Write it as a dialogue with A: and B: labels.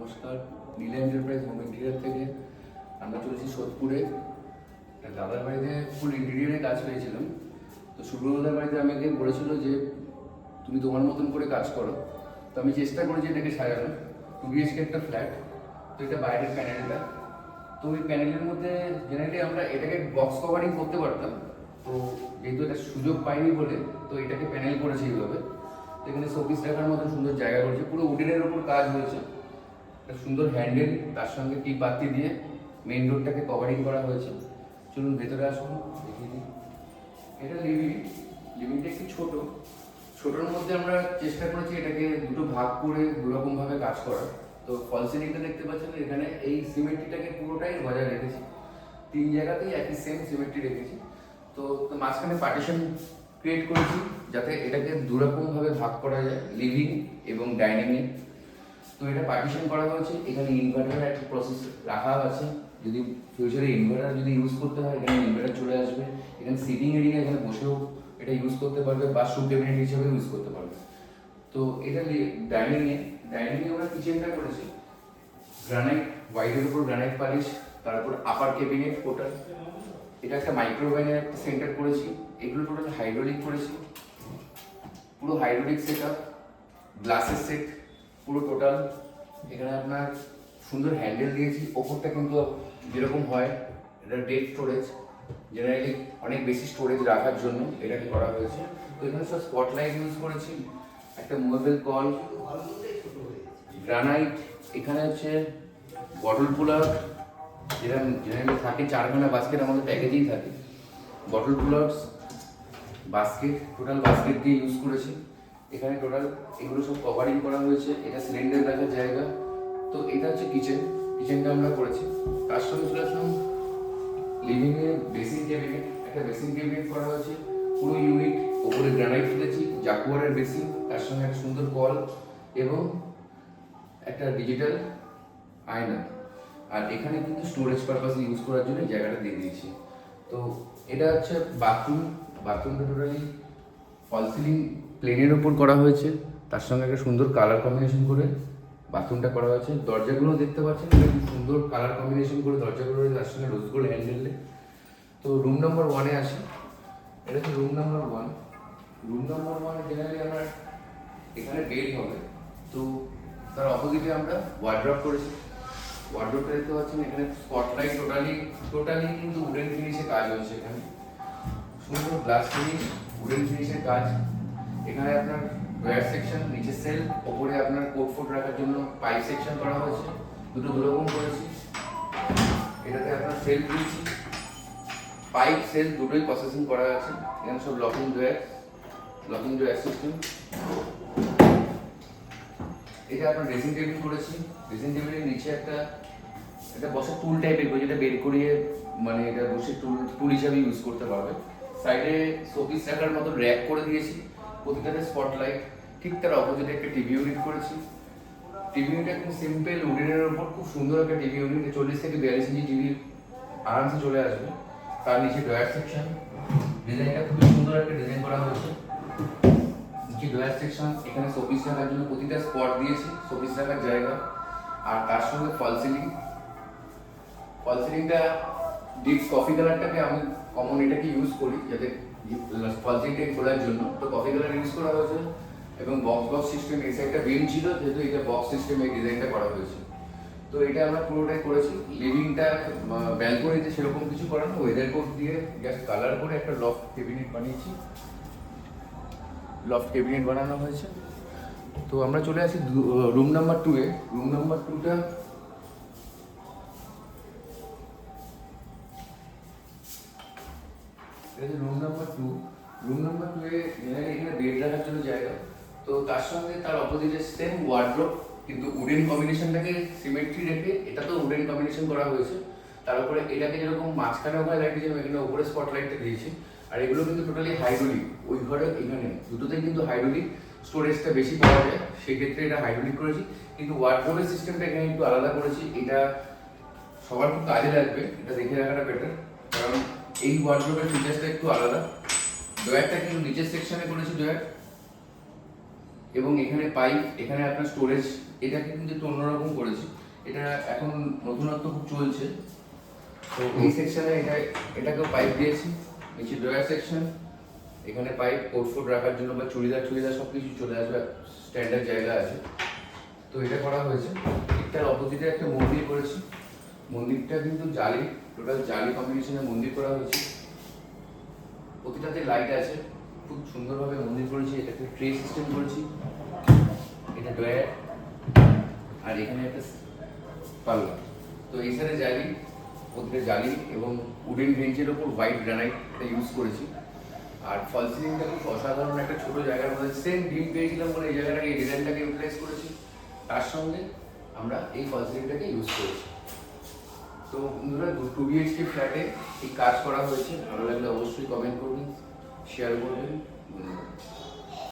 A: নমস্কার, নীলা enterprise home interior থেকে আমরা চলেছি সোদপুরে। দাদার বাড়িতে ফুল ইন্টেরিয়ারে কাজ পেয়েছিলাম। তো সুব্রতদার বাড়িতে আমাকে বলেছিল যে তুমি তোমার মতন করে কাজ করো। তো আমি চেষ্টা করেছি এটাকে সাজানো। 2 BHK একটা ফ্ল্যাট। তো এটা বাইরের প্যানেলটা। তো ওই প্যানেলের মধ্যে জেনারেলি আমরা এটাকে বক্স কভারিং করতে পারতাম। তো যেহেতু এটা সুযোগ পাইনি বলে তো এটাকে প্যানেল করেছি এইভাবে। এখানে শোপিস রাখার মতো সুন্দর জায়গা করেছে, পুরো উডেনের উপর কাজ হয়েছে। একটা সুন্দর হ্যান্ডেল, তার সঙ্গে টি পাত্তি দিয়ে মেইন রোডটাকে কভারিং করা হয়েছে। চলুন ভেতরে আসুন, দেখিয়ে দিই। এটা লিভিংটা একটু ছোটোর মধ্যে আমরা চেষ্টা করেছি এটাকে দুটো ভাগ করে দুরকমভাবে কাজ করার। তো ফল সিলিংটা দেখতে পাচ্ছেন, এখানে এই সিমেট্রিটাকে পুরোটাই বজায় রেখেছি। 3 জায়গাতেই একই সেম সিমেট্রি রেখেছি। তো মাঝখানে পার্টিশন ক্রিয়েট করেছি যাতে এটাকে দুরকমভাবে ভাগ করা যায়, লিভিং এবং ডাইনিংয়ে। তো এটা পার্টিশন করা হয়েছে। এখানে ইনভার্টারের একটা প্রসেস রাখা আছে, যদি ফিউচারে ইনভার্টার যদি ইউজ করতে হয় এখানে ইনভার্টার চলে আসবে। এখানে সিটিং এরিয়া, এখানে বসেও এটা ইউজ করতে পারবে বা শু ক্যাবিনেট হিসেবে ইউজ করতে পারবে। তো এটা ডাইনিংয়ে আমরা কিচেনটা করেছি গ্রানাইট, হোয়াইটের উপর গ্রানাইট পালিশ, তারপর আপার ক্যাবিনেট টোটাল। এটা একটা মাইক্রোওভেনের একটা সেন্টার করেছি। এগুলো টোটাল হাইড্রোলিক করেছি, পুরো হাইড্রোলিক সেট আপ, গ্লাসের সেট পুরো টোটাল। এখানে আপনার সুন্দর হ্যান্ডেল দিয়েছি। ওপরটা কিন্তু যেরকম হয় এটা ডেপ স্টোরেজ, জেনারেলি অনেক বেশি স্টোরেজ রাখার জন্য এটাকে করা হয়েছে। তো এখানে সব স্পটলাইট ইউজ করেছি, একটা মুভেবল কল, গ্রানাইট। এখানে হচ্ছে বটল পুলার, যেটা জেনারেলি থাকে 4খানা বাস্কেট আমাদের প্যাকেজেই থাকে। Bottle pullers, basket, total basket দিয়ে ইউজ করেছি। এখানে টোটাল এগুলো সব কভারিং করা হয়েছে। এটা সিলিন্ডার রাখার জায়গা। তো এটা হচ্ছে কিচেনটা আমরা করেছি। তার সঙ্গে চলে আসলাম লিভিংয়ে বেসিন ক্যাবিনেট, একটা বেসিন ক্যাবিনেট করা হয়েছে পুরো ইউনিট। ওপরে গ্রানাইট ফেলেছি, জাকুয়ারের বেসিন, তার সঙ্গে একটা সুন্দর কল এবং একটা ডিজিটাল আয়না। আর এখানে কিন্তু স্টোরেজ পারপাস ইউজ করার জন্য জায়গাটা দিয়ে দিয়েছি। তো এটা হচ্ছে বাথরুমটা টোটালি ফল সিলিং প্লেনের ওপর করা হয়েছে, তার সঙ্গে একটা সুন্দর কালার কম্বিনেশন করে বাথরুমটা করা হয়েছে। দরজাগুলো দেখতে পাচ্ছেন, খুব সুন্দর কালার কম্বিনেশন করে দরজাগুলো, তার সঙ্গে রোজ গোল্ড হ্যান্ডেলে। তো রুম নম্বর 1-এ আসি। এটা হচ্ছে room number 1। Room number 1 generally আমার এখানে বেড হবে। তো তার অপোজিটে আমরা ওয়ার্ড্রপ করেছি। ওয়ার্ড্রপটা দেখতে পাচ্ছেন, এখানে স্পটলাইট টোটালি কিন্তু উডেন ফিনিশে কাজ হয়েছে। এখানে সুন্দর গ্লাস ফিনিশ, উডেন ফিনিশের কাজ। এখানে আপনার ড্রয়ার সেকশন, নিচে সেল, ওপরে আপনার কোট ফোট রাখার জন্য পাইপ সেকশন করা হয়েছে। দুটো দুরকম করেছি। এটাতে আপনার সেল দিয়েছি, পাইপ সেল দুটোই প্রসেসিং করা আছে। এখানে সব লকিং ড্রয়ার সিস্টেম। এটা আপনার ড্রেসিং টেবিল করেছি। ড্রেসিং টেবিলের নিচে একটা বসার টুল টাইপের, যেটা বের করিয়ে মানে এটা বসে টুল হিসাবে ইউজ করতে পারবে। সাইডে শোপিস রাখার মতো র্যাক করে দিয়েছি, প্রতিটাতে স্পটলাইট। ঠিক তার অপোজিটে একটা টিভি ইউনিট করেছি। টিভি ইউনিট একদম সিম্পল উডেনের ওপর খুব সুন্দর একটা টিভি ইউনিট, 40 থেকে 42 ইঞ্চি টিভি আরামসে চলে আসবে। তার নিচে ড্রয়ার সেকশন, ডিজাইনটা খুবই সুন্দর একটা ডিজাইন করা হয়েছে। নিচে ড্রয়ার সেকশন, এখানে শোপিস রাখার জন্য প্রতিটা স্পট দিয়েছি, শোপিস রাখার জায়গা। আর তার সঙ্গে ফল সিলিংটা ডিপ কফি কালারটাকে আমি কমন এটাকে ইউজ করি যাতে ফল সিলিংটাকে খোলার জন্য। তো কফি কালার ইউজ করা হয়েছে এবং বক্স সিস্টেম। এই সাইডটা বেন ছিল, যেহেতু এটা বক্স সিস্টেমে এই ডিজাইনটা করা হয়েছে। তো এটা আমরা পুরোটাই করেছি। লিভিংটা ব্যালকনিতে সেরকম কিছু করানো, ওয়েদার কোট দিয়ে জাস্ট কালার করে একটা লফট ক্যাবিনেট বানিয়েছি। লফট ক্যাবিনেট বানানো হয়েছে। তো আমরা চলে আসি রুম নাম্বার 2-এ। রুম নাম্বার 2টা রুম নাম্বার 2-এ জেনারেলি এখানে বেড রাখার জন্য জায়গা। তো তার সঙ্গে তার অপোজিটে সেম ওয়ার্ড্রপ, কিন্তু উডেন কম্বিনেশনটাকে সিমেট্রি রেখে এটা তো উডেন কম্বিনেশন করা হয়েছে। তার উপরে এটাকে যেরকম মাঝখানে ওখানে লাইট দিয়েছে, এখানে উপরে স্পটলাইটটা দিয়েছি। আর এগুলো কিন্তু টোটালি হাইড্রোলিক। ওই ঘরে এখানে দুটোতেই কিন্তু হাইড্রোলিক, স্টোরেজটা বেশি পাওয়া যায়, সেক্ষেত্রে এটা হাইড্রোলিক করেছি। কিন্তু ওয়ার্ড্রপের সিস্টেমটা এখানে একটু আলাদা করেছি। এটা সবার খুব কাজে লাগবে, এটা দেখে রাখাটা বেটার, কারণ এই ওয়ার্ড্রপের ফিচার্সটা একটু আলাদা। ড্রয়ারটা কিন্তু নিচের সেকশনে করেছি। ড্রয়ার এবং এখানে পাইপ, এখানে আপনার স্টোরেজ, এটাকে কিন্তু একটু অন্যরকম করেছি। এটা এখন নতুনত্ব খুব চলছে। তো এই সেকশনে এটাকেও পাইপ দিয়েছি। নিচে ড্রয়ার সেকশন, এখানে পাইপ কোট রাখার জন্য বা চুড়িদার সব কিছু চলে আসবে, স্ট্যান্ডার্ড জায়গা আছে। তো এটা করা হয়েছে। এটার অপোজিটে একটা মন্দির করেছি। মন্দিরটা কিন্তু জালি, টোটাল জালি কম্বিনেশনের মন্দির করা হয়েছে। প্রতিটাতে লাইট আছে, খুব সুন্দরভাবে মন্দির করেছি। এটাকে ট্রে সিস্টেম করেছি, এটা ড্রয়ার, আর এখানে একটা পাল্লা। তো এই সাইডে জালি, প্রতিটা জালি এবং উডেন বেঞ্চের ওপর হোয়াইট গ্রানাইটটা ইউজ করেছি। আর ফল সিলিংটা খুব অসাধারণ একটা ছোট জায়গার মধ্যে সেম ডিম পেয়েছিলাম বলে এই জায়গাটাকে, এই ডিজাইনটাকে ইউটিলাইজ করেছি। তার সঙ্গে আমরা এই ফল সিলিংটাকে ইউজ করেছি। তো বন্ধুরা, 2 BHK ফ্ল্যাটে এই কাজ করা হয়েছে। ভালো লাগলে অবশ্যই কমেন্ট করবেন, শেয়ার করবেন। ধন্যবাদ।